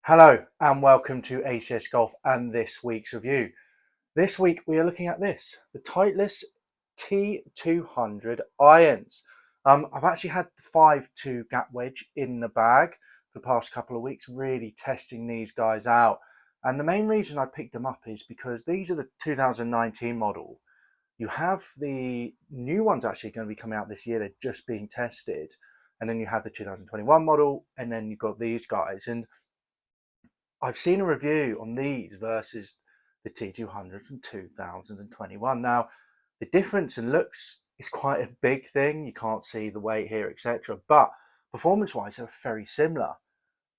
Hello and welcome to ACS Golf and this week's review. This week we are looking at the Titleist T200 irons. I've actually had the 5.2 gap wedge in the bag for the past couple of weeks, really testing these guys out. And the main reason I picked them up is because these are the 2019 model. You have the new ones actually going to be coming out this year. They're just being tested. And then you have the 2021 model, and then you've got these guys. And I've seen a review on these versus the T200 from 2021. Now, the difference in looks is quite a big thing. You can't see the weight here, etc. But performance-wise, they're very similar.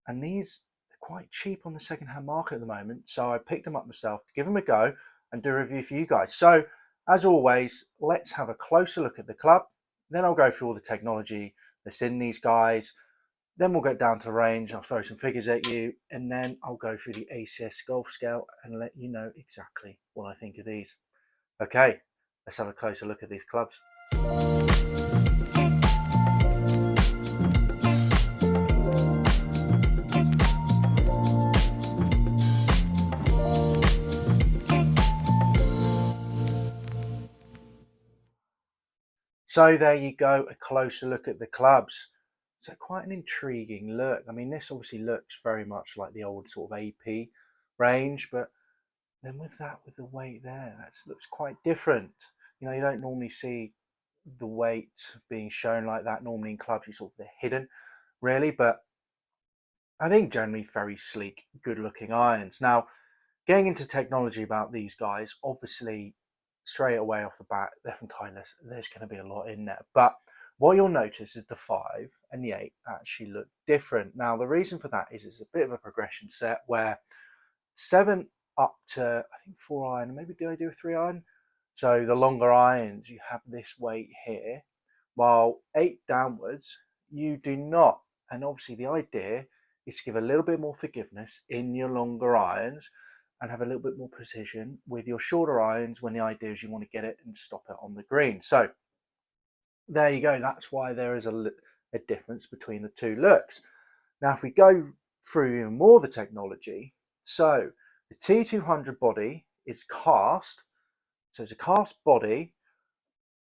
And these are quite cheap on the second-hand market at the moment. So I picked them up myself to give them a go and do a review for you guys. So as always, let's have a closer look at the club. Then I'll go through all the technology that's in these guys. Then we'll get down to the range, I'll throw some figures at you, and then I'll go through the ACS golf scale and let you know exactly what I think of these. Okay, let's have a closer look at these clubs. So there you go, a closer look at the clubs. So quite an intriguing look. I mean, this obviously looks very much like the old sort of AP range, but then with the weight there, that looks quite different. You know, you don't normally see the weight being shown like that. Normally in clubs, you sort of they're hidden, really. But I think generally very sleek, good-looking irons. Now, getting into technology about these guys, obviously straight away off the bat, they're from Titleist. There's going to be a lot in there, but what you'll notice is the 5 and the 8 actually look different. Now, the reason for that is it's a bit of a progression set where 7 up to I think 4 iron, maybe do I do a 3 iron? So the longer irons, you have this weight here, while 8 downwards, you do not. And obviously the idea is to give a little bit more forgiveness in your longer irons and have a little bit more precision with your shorter irons when the idea is you want to get it and stop it on the green. So there you go. That's why there is a difference between the two looks. Now, if we go through even more of the technology, so the T200 body is cast. So it's a cast body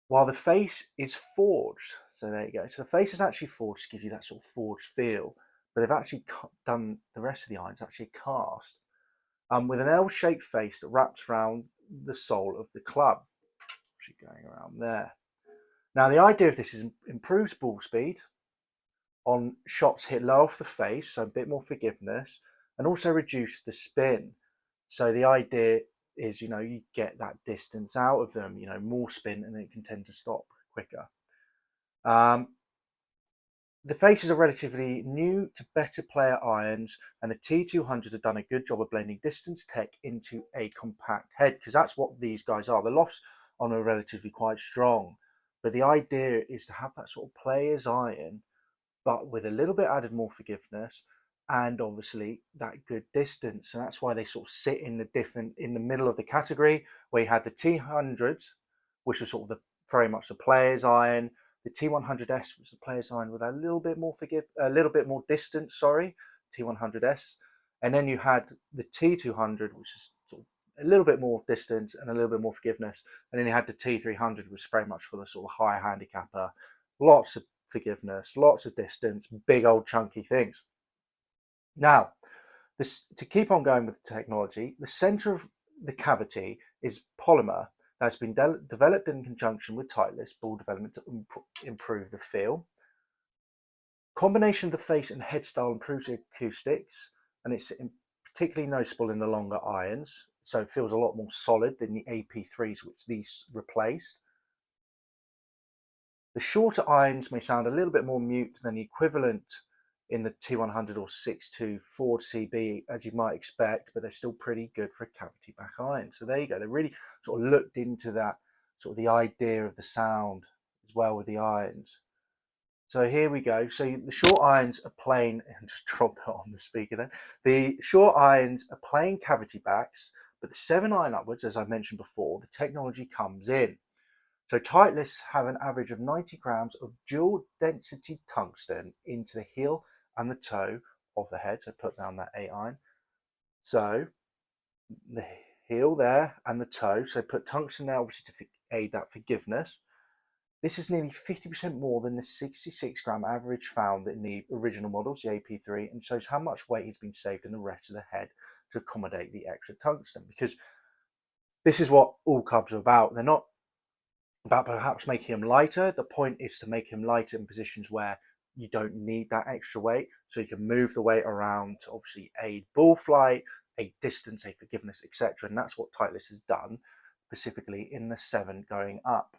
while the face is forged. So there you go. So the face is actually forged to give you that sort of forged feel, but they've actually done the rest of the irons actually cast with an L-shaped face that wraps around the sole of the club. Actually going around there. Now the idea of this is improves ball speed on shots hit low off the face, so a bit more forgiveness, and also reduce the spin. So the idea is, you know, you get that distance out of them, you know, more spin, and it can tend to stop quicker. The faces are relatively new to better player irons, and the T200 have done a good job of blending distance tech into a compact head, because that's what these guys are. The Lofts on are relatively quite strong, but the idea is to have that sort of player's iron, but with a little bit added more forgiveness and obviously that good distance. And that's why they sort of sit in the middle of the category, where you had the T100s, which was sort of the very much the player's iron. The T100S was the player's iron with a little bit more distance, sorry, T100S. And then you had the T200, which is sort of a little bit more distance and a little bit more forgiveness. And then you had the T300, which was very much for the sort of higher handicapper, lots of forgiveness, lots of distance, big old chunky things. Now, to keep on going with the technology, the center of the cavity is polymer that's been developed in conjunction with Titleist ball development to improve the feel. Combination of the face and head style improves the acoustics, and it's particularly noticeable in the longer irons, so it feels a lot more solid than the AP3s, which these replaced. The shorter irons may sound a little bit more mute than the equivalent in the T100 or 6.2 Ford CB, as you might expect, but they're still pretty good for a cavity back iron. So there you go. They really sort of looked into that, sort of the idea of the sound as well with the irons. So here we go. So the short irons are plain, and just drop that on the speaker then. The short irons are plain cavity backs, but the 7 iron upwards, as I mentioned before, the technology comes in. So Titleists have an average of 90 grams of dual density tungsten into the heel and the toe of the head, so put down that 8 iron. So the heel there and the toe, so put tungsten there obviously to aid that forgiveness. This is nearly 50% more than the 66-gram average found in the original models, the AP3, and shows how much weight has been saved in the rest of the head to accommodate the extra tungsten. Because this is what all clubs are about. They're not about perhaps making them lighter. The point is to make them lighter in positions where you don't need that extra weight, so you can move the weight around to obviously aid ball flight, aid distance, aid forgiveness, etc. And that's what Titleist has done, specifically in the 7 going up.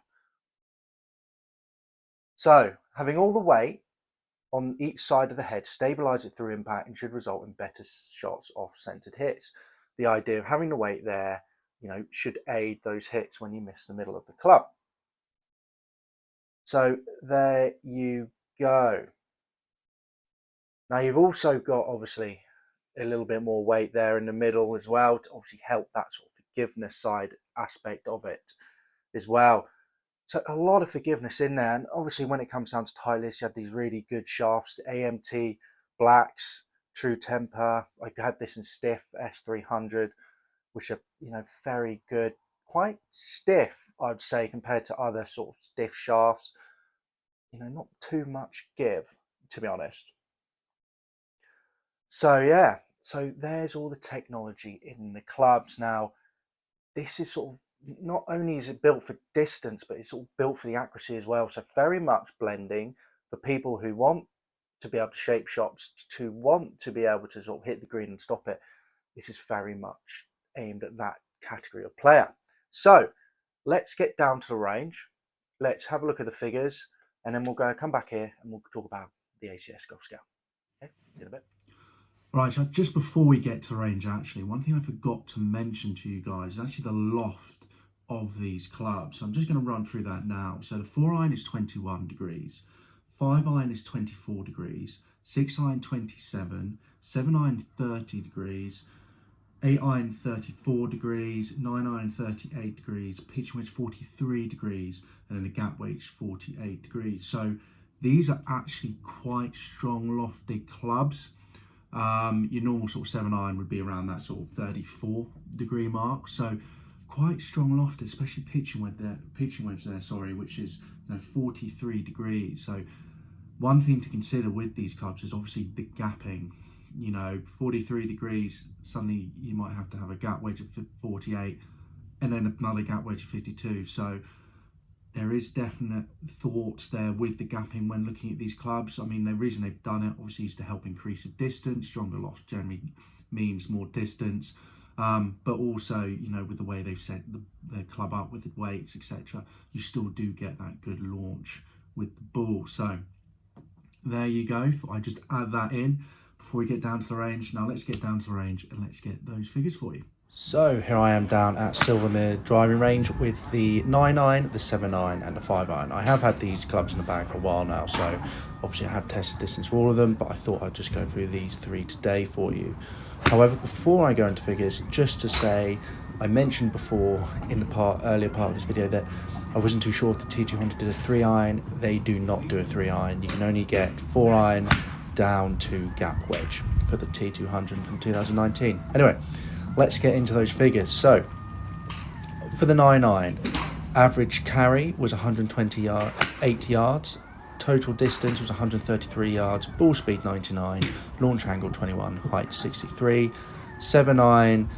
So having all the weight on each side of the head, stabilize it through impact, and should result in better shots off centered hits. The idea of having the weight there, should aid those hits when you miss the middle of the club. So there you go. Now you've also got obviously a little bit more weight there in the middle as well to obviously help that sort of forgiveness side aspect of it as well. So a lot of forgiveness in there. And obviously when it comes down to Titleist, you had these really good shafts, AMT blacks, True Temper. I had this in stiff S300, which are, very good, quite stiff, I'd say, compared to other sort of stiff shafts. Not too much give, to be honest. So yeah, so there's all the technology in the clubs. Now, this is sort of, not only is it built for distance, but it's all built for the accuracy as well. So very much blending for people who want to be able to shape shots, to want to be able to sort of hit the green and stop it. This is very much aimed at that category of player. So let's get down to the range. Let's have a look at the figures, and then we'll come back here and we'll talk about the ACS golf scale. Okay, see you in a bit. Right, so just before we get to the range, actually, one thing I forgot to mention to you guys is actually the loft of these clubs. So I'm just going to run through that now. So the 4 iron is 21 degrees, 5 iron is 24 degrees, 6 iron 27, 7 iron 30 degrees, 8 iron 34 degrees, 9 iron 38 degrees, pitch wedge 43 degrees, and then the gap wedge 48 degrees. So these are actually quite strong lofted clubs. Your normal sort of 7 iron would be around that sort of 34 degree mark. So quite strong loft, especially pitching wedge there, which is 43 degrees. So one thing to consider with these clubs is obviously the gapping. 43 degrees, suddenly you might have to have a gap wedge of 48 and then another gap wedge of 52. So there is definite thoughts there with the gapping when looking at these clubs. I mean, the reason they've done it obviously is to help increase the distance. Stronger loft generally means more distance, but also, with the way they've set their club up with the weights, etc., you still do get that good launch with the ball. So there you go. I just add that in before we get down to the range. Now let's get down to the range and let's get those figures for you. So here I am down at Silvermere driving range with the 9 iron, the 7 iron and the 5 iron. I have had these clubs in the bag for a while now, so obviously I have tested distance for all of them, but I thought I'd just go through these 3 today for you. However, before I go into figures, just to say, I mentioned before in the earlier part of this video that I wasn't too sure if the T200 did a 3 iron. They do not do a 3 iron. You can only get 4 iron down to gap wedge for the T200 from 2019. Anyway, let's get into those figures. So for the 9 iron, average carry was 128 yards, total distance was 133 yards, ball speed 99, launch angle 21, height 63. 7 iron,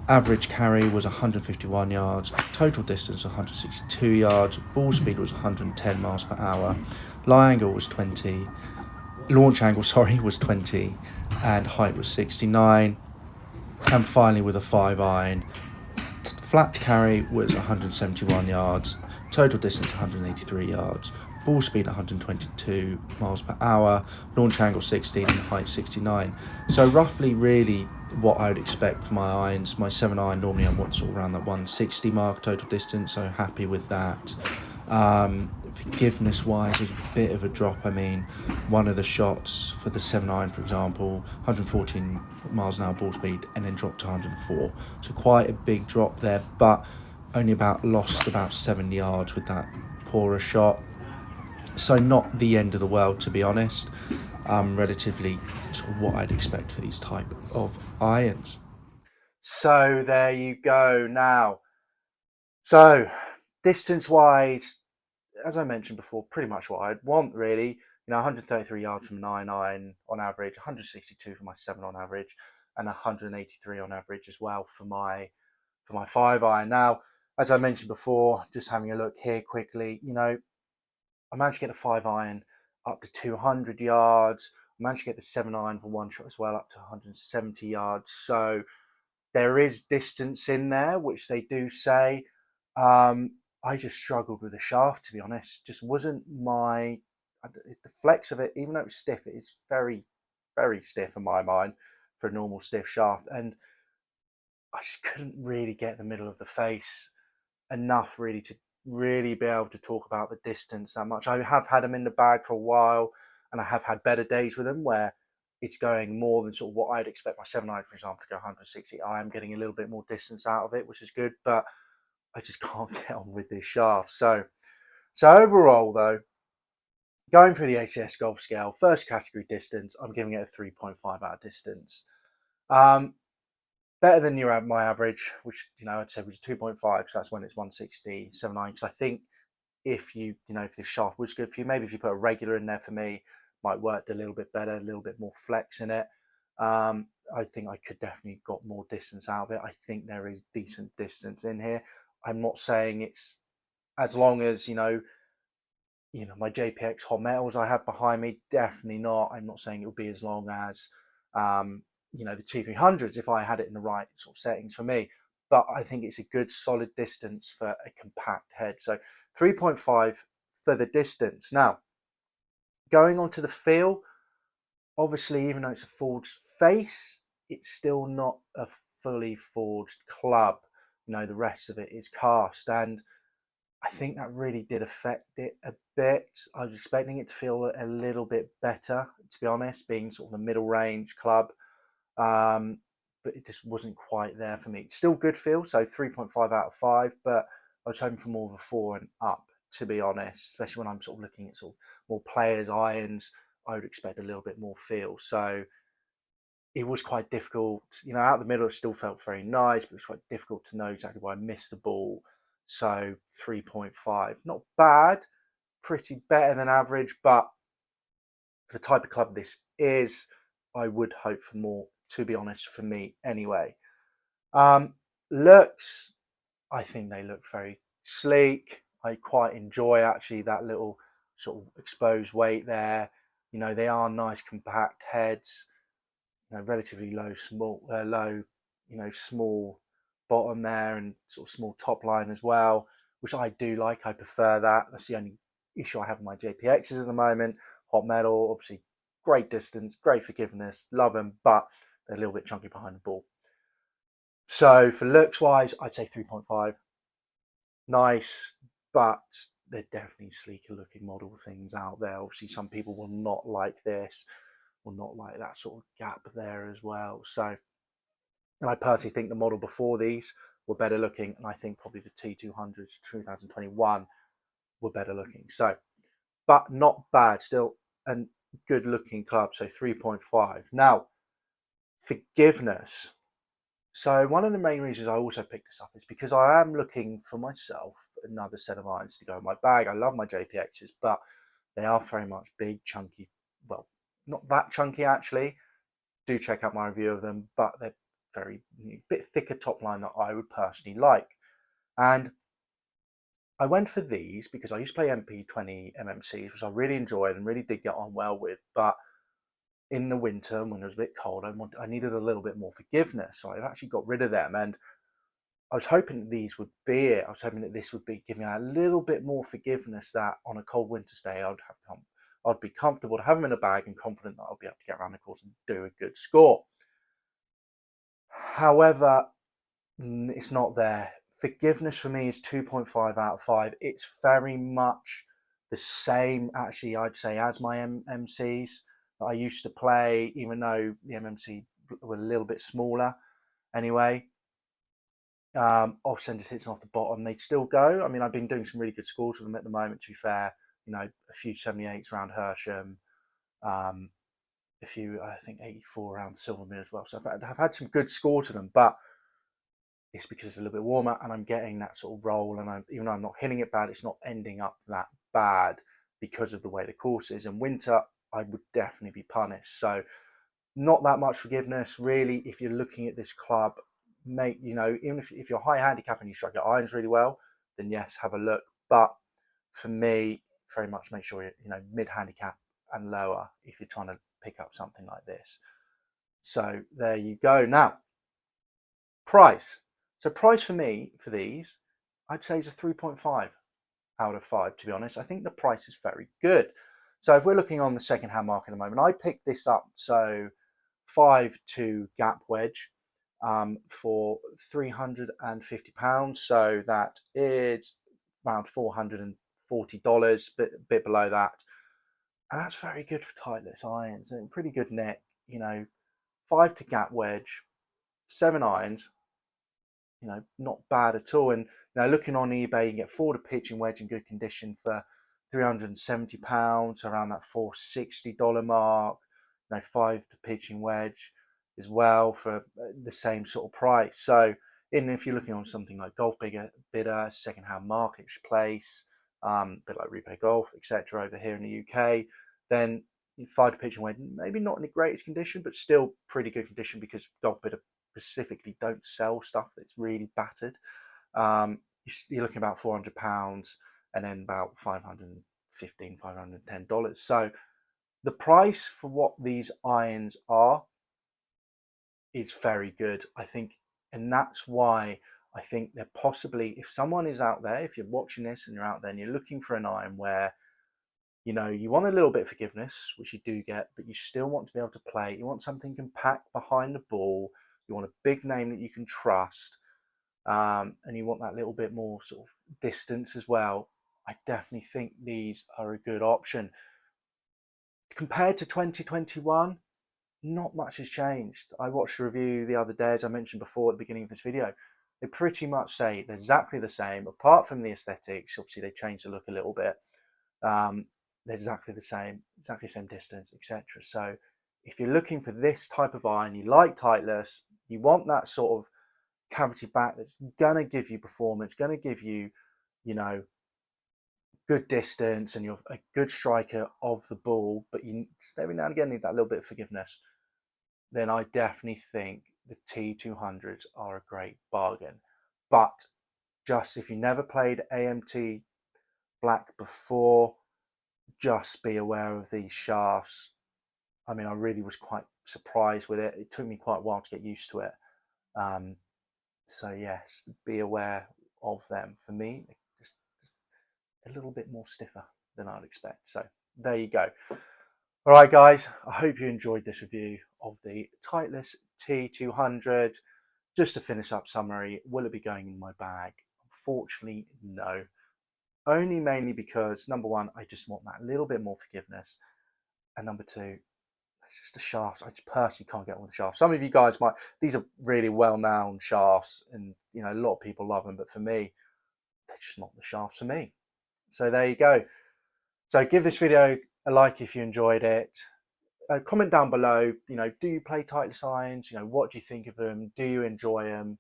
average carry was 151 yards, total distance 162 yards, ball speed was 110 miles per hour, lie angle was 20, launch angle was 20, and height was 69. And finally, with a 5 iron, flat carry was 171 yards, total distance 183 yards, ball speed 122 miles per hour, launch angle 16 and height 69. So roughly really what I would expect for my irons. My 7 iron normally I'm sort of around that 160 mark total distance, so happy with that. Forgiveness wise, was a bit of a drop. I mean, one of the shots for the 7 iron, for example, 114 miles an hour ball speed and then dropped to 104, so quite a big drop there, but only lost about 7 yards with that poorer shot, so not the end of the world, to be honest. relatively sort of what I'd expect for these type of irons. So there you go. Now, so distance wise, as I mentioned before, pretty much what I'd want really. 133 yards from an 9 iron on average, 162 for my 7 on average, and 183 on average as well for my 5 iron. Now, as I mentioned before, just having a look here quickly, I managed to get the 5 iron up to 200 yards. I managed to get the 7 iron for one shot as well up to 170 yards. So there is distance in there, which they do say. I just struggled with the shaft, to be honest. Just wasn't the flex of it, even though it's stiff, it is very, very stiff in my mind for a normal stiff shaft. And I just couldn't really get the middle of the face enough really to really be able to talk about the distance that much. I have had them in the bag for a while, and I have had better days with them where it's going more than sort of what I'd expect my 7 iron, for example, to go 160. I am getting a little bit more distance out of it, which is good, but I just can't get on with this shaft. So overall, though, going through the ACS golf scale, first category distance, I'm giving it a 3.5 out of distance. Um, Better than my average, which I'd say was 2.5. So that's when it's 160, 7 iron. Because I think if the shaft was good for you, maybe if you put a regular in there for me, might work a little bit better, a little bit more flex in it. I think I could definitely got more distance out of it. I think there is decent distance in here. I'm not saying it's as long as my JPX hot metals I have behind me. Definitely not. I'm not saying it will be as long as the T300s if I had it in the right sort of settings for me. But I think it's a good solid distance for a compact head. So 3.5 for the distance. Now, going on to the feel, obviously, even though it's a forged face, it's still not a fully forged club. The rest of it is cast. And I think that really did affect it a bit. I was expecting it to feel a little bit better, to be honest, being sort of the middle range club. But it just wasn't quite there for me. It's still good feel, so 3.5 out of 5, but I was hoping for more of a 4 and up, to be honest, especially when I'm sort of looking at sort of more players, irons. I would expect a little bit more feel. So it was quite difficult. Out the middle, it still felt very nice, but it was quite difficult to know exactly why I missed the ball. So 3.5, not bad, pretty better than average, but for the type of club this is, I would hope for more, to be honest, for me anyway. Um, Looks, I think they look very sleek. I quite enjoy actually that little sort of exposed weight there. They are nice compact heads, relatively low, small bottom there and sort of small top line as well, which I do like. I prefer that. That's the only issue I have with my JPXs at the moment. Hot metal, obviously, great distance, great forgiveness, love them, but they're a little bit chunky behind the ball. So for looks wise, I'd say 3.5. Nice, but they're definitely sleeker looking model things out there. Obviously, some people will not like this, will not like that sort of gap there as well. So, and I personally think the model before these were better looking, and I think probably the T200s 2021 were better looking. So, but not bad, still a good looking club. So 3.5. Now, forgiveness. So one of the main reasons I also picked this up is because I am looking for myself another set of irons to go in my bag. I love my JPXs, but they are very much big, chunky. Well, not that chunky actually. Do check out my review of them, but they're very bit thicker top line that I would personally like. And I went for these because I used to play MP20 MMCs, which I really enjoyed and really did get on well with. But in the winter, when it was a bit cold, I needed a little bit more forgiveness. So I've actually got rid of them. And I was hoping that these would be it. I was hoping that this would be giving me a little bit more forgiveness that on a cold winter's day I'd be comfortable to have them in a bag and confident that I'll be able to get around the course and do a good score. However, it's not there. Forgiveness for me is 2.5 out of 5. It's very much the same, actually, I'd say, as my MMCs that I used to play, even though the MMC were a little bit smaller anyway. Off centre sits off the bottom, they'd still go. I mean, I've been doing some really good scores with them at the moment, to be fair. A few 78s around Hersham. a few, I think 84 around silver mirror as well. So I've had some good score to them, but it's because it's a little bit warmer and I'm getting that sort of roll. And even though I'm not hitting it bad, it's not ending up that bad because of the way the course is. In winter, I would definitely be punished. So not that much forgiveness really. If you're looking at this club, even if you're high handicap and you strike your irons really well, then yes, have a look. But for me, very much make sure you're mid handicap and lower if you're trying to pick up something like this. So there you go. Now, price. So price for me for these, I'd say is a 3.5 out of 5, to be honest. I think the price is very good. So if we're looking on the second hand market at the moment, I picked this up, so 5-2 gap wedge for £350. So that is around $440, bit below that. And that's very good for Titleist irons and pretty good neck, 5 to gap wedge, 7 irons, not bad at all. And looking on eBay, you can get 4 to pitching wedge in good condition for £370, around that $460 mark. 5 to pitching wedge as well for the same sort of price. So, even if you're looking on something like Golf Bidder, second-hand marketplace, a bit like Replay Golf, etc., over here in the UK, then 5 to pitching wedge, maybe not in the greatest condition, but still pretty good condition because Golf Bidder specifically don't sell stuff that's really battered. You're looking about £400 and then about $510. So the price for what these irons are is very good, I think, and that's why I think they're possibly, if someone is out there, if you're watching this and you're out there and you're looking for an iron where you want a little bit of forgiveness, which you do get, but you still want to be able to play. You want something compact behind the ball. You want a big name that you can trust, and you want that little bit more sort of distance as well. I definitely think these are a good option. Compared to 2021, not much has changed. I watched a review the other day, as I mentioned before at the beginning of this video. They pretty much say they're exactly the same, apart from the aesthetics. Obviously, they've changed the look a little bit. Um, they're exactly the same distance, etc. So if you're looking for this type of iron, you like Titleist, you want that sort of cavity back that's gonna give you performance, gonna give you, good distance, and you're a good striker of the ball, but you every now and again need that little bit of forgiveness, then I definitely think the T200s are a great bargain. But just if you never played AMT Black before, just be aware of these shafts. I mean, I really was quite surprised with it. It took me quite a while to get used to it. So yes, be aware of them. For me, just a little bit more stiffer than I'd expect. So there you go. All right, guys, I hope you enjoyed this review of the Titleist T200. Just to finish up summary, will it be going in my bag? Unfortunately, no. Only mainly because, number one, I just want that little bit more forgiveness. And number two, it's just the shafts. I just personally can't get on with the shafts. Some of you guys might, these are really well-known shafts and, a lot of people love them. But for me, they're just not the shafts for me. So there you go. So give this video a like if you enjoyed it. Comment down below, do you play Titleist irons? What do you think of them? Do you enjoy them?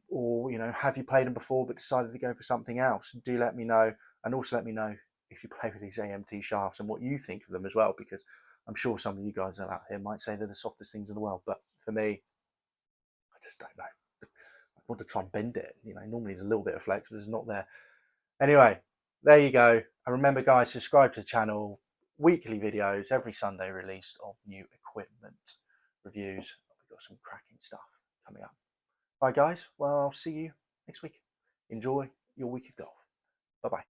Or, have you played them before but decided to go for something else? Do let me know. And also let me know if you play with these AMT shafts and what you think of them as well, because I'm sure some of you guys out here might say they're the softest things in the world. But for me, I just don't know. I want to try and bend it. Normally there's a little bit of flex, but it's not there. Anyway, there you go. And remember, guys, subscribe to the channel. Weekly videos every Sunday released of new equipment reviews. We've got some cracking stuff coming up. All right, guys. Well, I'll see you next week. Enjoy your week of golf. Bye bye.